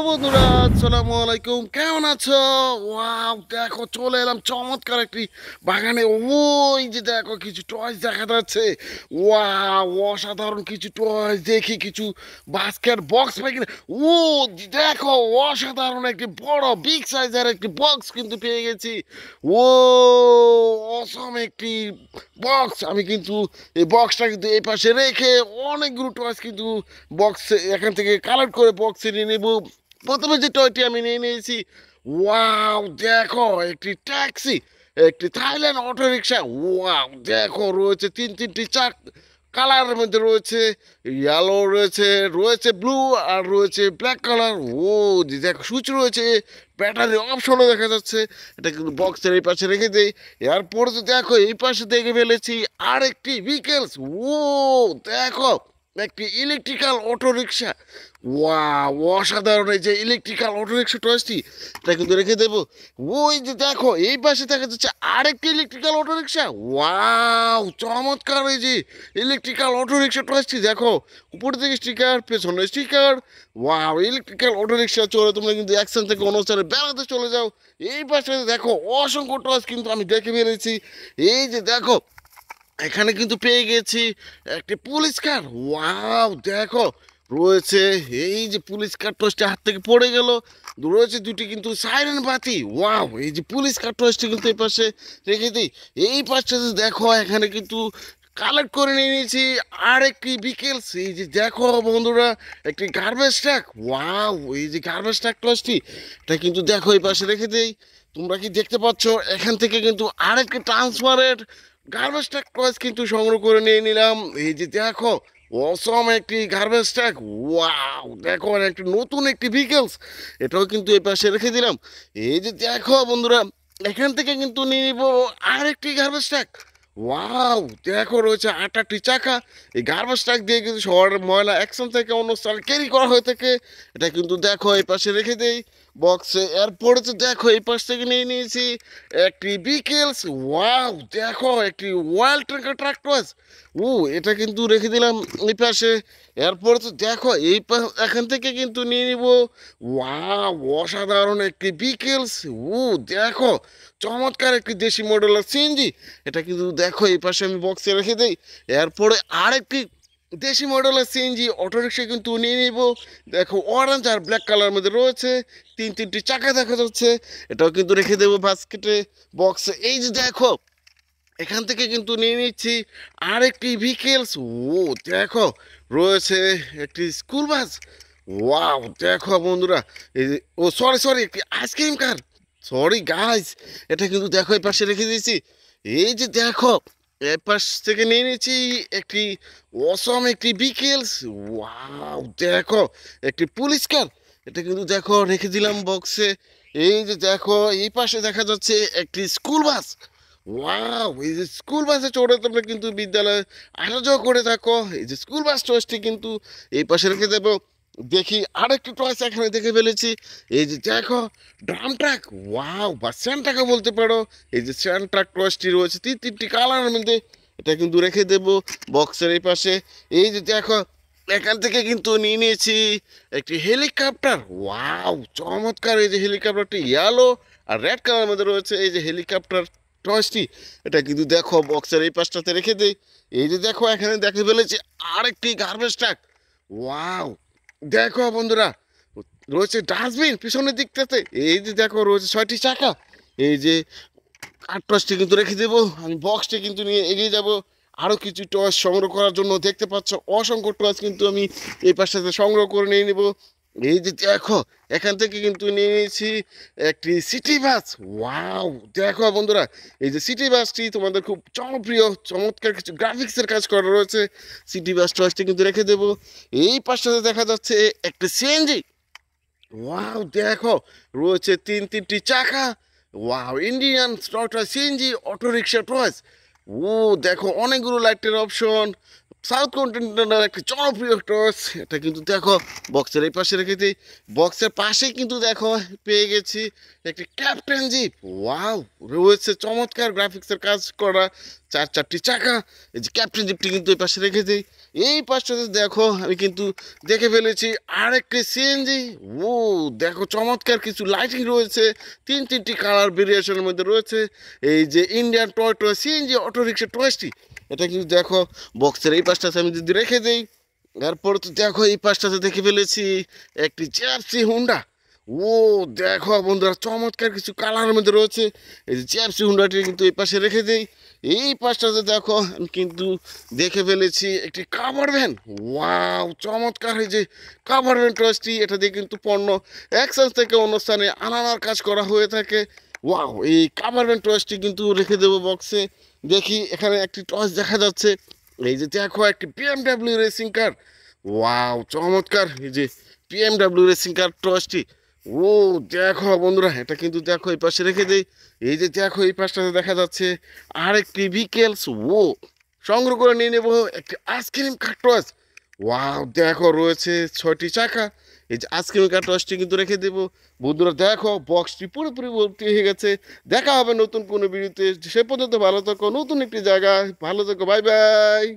বন্ধুরা আসসালামু আলাইকুম, কেমন আছো? ওয়াও, দেখো চলে এলাম চমৎকার একটি বাগানে। ওই যে দেখো কিছু টয়স দেখা যাচ্ছে। ওয়াও, অসাধারণ কিছু টয়স দেখি, কিছু বাস্কেট বক্স পাই কিনা। ও দেখো, অসাধারণ একটি বড় বিগ সাইজের একটি বক্স কিন্তু পেয়ে গেছি। ও অসম একটি বক্স। আমি কিন্তু এই বক্সটা কিন্তু এই পাশে রেখে অনেকগুলো টয়স কিন্তু বক্স এখান থেকে কালেক্ট করে বক্সে নিয়ে নেবো। প্রথমে যে টয়টি আমি নিয়ে নিয়েছি, ওয়াও দেখো একটি ট্যাক্সি, একটি থাইল্যান্ড অটো রিক্সা। ওয়াও দেখো, রয়েছে তিনটি চাক কালারের মধ্যে, রয়েছে ইয়েলো, রয়েছে রয়েছে ব্লু, আর রয়েছে ব্ল্যাক কালার। ও দেখো সুইচ রয়েছে, ব্যাটারি অপশনও দেখা যাচ্ছে। এটা কিন্তু বক্সের এই পাশে রেখে দেই। এরপরে তো দেখো এই পাশে দেখে ফেলেছি আরেকটি ভিকেলস। ও দেখো, একটি ইলেকট্রিক্যাল অটো রিক্সা। ওয়াও, অসাধারণ এই যে ইলেকট্রিক্যাল অটো রিক্সা টয়েসটি, এটা কিন্তু রেখে দেবো। ওই যে দেখো এই পাশে দেখা যাচ্ছে আরেকটি ইলেকট্রিক্যাল অটো রিক্সা। ওয়াও চমৎকার এই যে ইলেকট্রিক্যাল অটো রিক্সা টয়েসটি, দেখো উপর থেকে স্টিকার, পেছনে sticker. Wow, electrical auto rickshaw চলে তোমরা কিন্তু এক স্থান থেকে অন্য স্থানে বেড়াতে চলে যাও। এই পাশে দেখো অসংখ্য টয়েস কিন্তু আমি দেখে ফেলেছি। এই যে দেখো এখানে কিন্তু পেয়ে গেছি একটি পুলিশ কার। ওয়াও দেখো, রয়েছে এই যে পুলিশ কার টসটি হাত থেকে পড়ে গেল। রয়েছে দুটি কিন্তু সাইরেন বাতি। ওয়াও, এই যে পুলিশ কার টসটি কিন্তু এই পাশে রেখে দিই। এই পাশটাতে দেখো এখানে কিন্তু কালেক্ট করে নিয়ে নিয়েছি আর একটি বিকেলস। এই যে দেখো বন্ধুরা, একটি গার্বেজ ট্রাক। ওয়াও, এই যে গার্বেজ ট্রাক টসটি, এটা কিন্তু দেখো এই পাশে রেখে দেই। তোমরা কি দেখতে পাচ্ছ, এখান থেকে কিন্তু আরেকটি ট্রান্সপারেন্ট গার্বেজ ট্রাক টয়েস কিন্তু সংগ্রহ করে নিয়ে নিলাম। এই যে দেখো অসম একটি গার্বেজ ট্রাক। ওয়াও দেখো, একটি নতুন একটি ভিকেলস, এটাও কিন্তু এই পাশে রেখে দিলাম। এই যে দেখো বন্ধুরা, এখান থেকে কিন্তু নিয়ে নিব আরেকটি গার্বেজ ট্রাক। ওয়াও দেখো, রয়েছে 8টি চাকা। এই গার্বেজ ট্রাক দিয়ে কিন্তু শহরের ময়লা একশন থেকে অন্য স্থানে ক্যারি করা হয়ে থাকে। এটা কিন্তু দেখো এই পাশে রেখে দেই বক্সে। এরপরে তো দেখো এই পাশ থেকে নিয়ে নিয়েছি একটি বিকেলস। ওয়াও দেখো, একটি ওয়াইল্ড ট্রাকার ট্রাক্টর। ও এটা কিন্তু রেখে দিলাম এই পাশে। এরপরে তো দেখো এখান থেকে কিন্তু নিয়ে নিব ওয়াও অসাধারণ একটি বিকেলস। ও দেখো, চমৎকার একটি দেশি মডেলের সিএনজি। এটা কিন্তু দেখো এই পাশে আমি বক্সে রেখে দেই। এরপরে আরেকটি দেশি মডেলের সিএনজি অটোরিক্সা কিন্তু নিয়ে নিব। দেখো অরেঞ্জ আর ব্ল্যাক কালার মধ্যে রয়েছে, তিনটি চাকা দেখা যাচ্ছে। এটাও কিন্তু রেখে দেবো বাস্কেটে, বক্সে। এই যে দেখো এখান থেকে কিন্তু নিয়ে নিচ্ছি আরেকটি ভিকেলস। ও দেখো, রয়েছে একটি স্কুল বাস। ওয়াও দেখো বন্ধুরা, এই যে ও সরি সরি, একটি আইসক্রিম কার। সরি গাইস, এটা কিন্তু দেখো এই পাশে রেখে দিয়েছি। এই যে দেখো এ পাশ থেকে নিয়ে নিয়েছি একটি অসম একটি ভিকেলস। ওয়াও দেখো, একটি পুলিশ কার। এটা কিন্তু দেখো রেখে দিলাম বক্সে। এই যে দেখো এই পাশে দেখা যাচ্ছে একটি স্কুল বাস। ওয়াও, এই যে স্কুল বাসে চড়ে তোমরা কিন্তু বিদ্যালয়ে আসা যাওয়া করে থাকো। এই যে স্কুল বাস টয়েসটি কিন্তু এই পাশে রেখে দেবো। দেখি আরেকটি টয়েস এখানে দেখে ফেলেছি। এই যে দেখো ড্রাম ট্রাক। ওয়াও, বা স্যান্ড ট্রাকও বলতে পারো। এই যে স্যান্ড ট্রাক টয়েসটি রয়েছে তিনটি কালারের মধ্যে, এটা কিন্তু রেখে দেবো বক্সের এই পাশে। এই যে দেখো এখান থেকে কিন্তু নিয়ে নিয়েছি একটি হেলিকপ্টার। ওয়াও চমৎকার, এই যে হেলিকপ্টারটি ইয়েলো আর রেড কালারের মধ্যে রয়েছে। এই যে হেলিকপ্টার টয়েসটি, এটা কিন্তু দেখো বক্সের এই পাশটাতে রেখে দেই। এই যে দেখো এখানে দেখে ফেলেছি আরেকটি গার্বেজ ট্রাক। ওয়াও দেখো বন্ধুরা, রয়েছে ডাস্টবিন পিছনের দিকটাতে। এই যে দেখো রয়েছে 6টি চাকা। এই যে কাঠ টসটি কিন্তু রেখে দেবো। আমি বক্সটি কিন্তু নিয়ে এগিয়ে যাব আরও কিছু টয়েস সংগ্রহ করার জন্য। দেখতে পাচ্ছ অসংখ্য টয়েস কিন্তু আমি এই পাশটাতে সংগ্রহ করে নিয়ে নেব। এই যে দেখো এখান থেকে কিন্তু নিয়ে নিয়েছি একটি সিটি বাস। ওয়াও দেখো বন্ধুরা, এই যে সিটি বাসটি তোমাদের খুব জনপ্রিয়, চমৎকার কিছু গ্রাফিক্সের কাজ করা রয়েছে। সিটি বাস টয়েসটি কিন্তু রেখে দেবো। এই পাশটাতে দেখা যাচ্ছে একটা সিএনজি। ওয়াও দেখো, রয়েছে তিনটি চাকা। ওয়াও, ইন্ডিয়ান স্টকটা সিএনজি অটো রিক্সা টয়েস। ও দেখো অনেকগুলো লাইটের অপশন, সাউথ কন্টিনেন্টালের একটি জনপ্রিয় টস। এটা কিন্তু দেখো বক্সের এই পাশে রেখে দিই। বক্সের পাশে কিন্তু দেখো পেয়ে গেছি একটি ক্যাপ্টেন জিপ। ওয়াও, রয়েছে চমৎকার গ্রাফিক্সের কাজ করা চারটি চাকা। এই যে ক্যাপ্টেন জিপটি কিন্তু এই পাশে রেখে দিই। এই পাশটাতে দেখো আমি কিন্তু দেখে ফেলেছি আরেকটি সিএনজি। ও দেখো চমৎকার কিছু লাইটিং রয়েছে, তিনটি কালার ভেরিয়েশনের মধ্যে রয়েছে। এই যে Indian toy toy CNG auto rickshaw টয়সটি, এটা কিন্তু দেখো বক্সের এই পাশটাতে আমি যদি রেখে দিই। তারপর তো দেখো এই পাশটাতে দেখে ফেলেছি একটি জিএফসি হুন্ডা। ও দেখো বন্ধুরা চমৎকার কিছু কালারের মধ্যে রয়েছে। এই যে জিএফসি হুন্ডাটি কিন্তু এই পাশে রেখে দিই। এই পাশটাতে দেখো আমি কিন্তু দেখে ফেলেছি একটি কাভার ভ্যান। ওয়াও চমৎকার, এই যে কাভার ভ্যান ট্রাস্টটি, এটা দিয়ে কিন্তু পণ্য এক স্থান থেকে অন্য স্থানে আনানোর কাজ করা হয়ে থাকে। ওয়াও, এই কাভার ভ্যান ট্রাস্টটি কিন্তু রেখে দেবো বক্সে। দেখি এখানে একটি টস দেখা যাচ্ছে। এই যে দেখো একটি বিএমডাব্লিউ রেসিং কার। ওয়াও চমৎকার, এই যে বিএমডাব্লিউ রেসিং কার টসটি। ও দেখো বন্ধুরা, এটা কিন্তু দেখো এই পাশে রেখে দেই। এই যে দেখো এই পাশটাতে দেখা যাচ্ছে আরেকটি ভিকেলস। ও সংগ্রহ করে নিয়ে নেবো একটি আইসক্রিম কার টস। ওয়াও দেখো রয়েছে 6টি চাকা। এই যে আইসক্রিম কার টসটি কিন্তু রেখে দেবো। বন্ধুরা দেখো বক্সটি পুরোপুরি ভর্তি হয়ে গেছে। দেখা হবে নতুন কোনো ভিডিওতে। সে পর্যন্ত ভালো থাকো, নতুন একটি জায়গায় ভালো থাকো, বাই বাই।